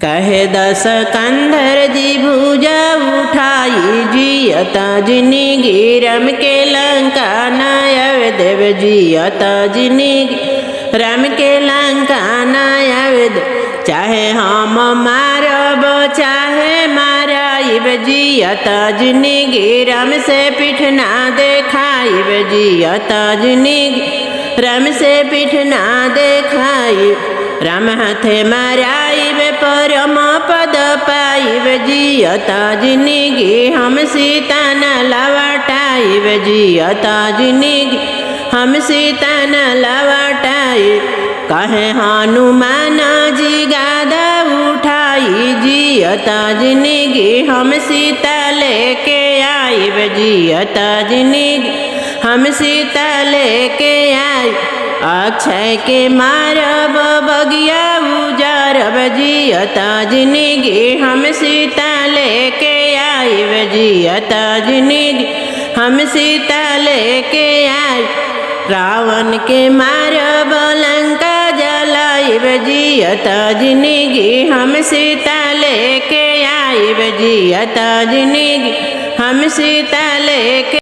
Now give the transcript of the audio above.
कहे दस कंधर जी भुजा उठाई जियता जिंदगी रम के लंका नायव देव जियता जिंदगी रम के लंका नायव चाहे हम मारब चाहे माराइब जियता जिंदगी रम से पीठ ना देखाइब जियता जिंदगी रम से पीठ ना देखाइब राम हाथे माराइब परम पद पाइब जियता जिंदगी हम सीता न लवटाइब जियता जिंदगी हम सीता न लवटाइब कहे हनुमान जी गादा उठाई जियता जिंदगी हम सीता लेके आइब जियता जिंदगी हम सीता लेके आइब अक्षय के मारब बगिया उजारब जियता जिंदगी हम सीता लेके आइब जियता जिंदगी हम सीता लेके आइब रावण के मारब लंका जलाइब जियता जिंदगी हम सीता लेके आइब जियता जिंदगी हम सीता लेके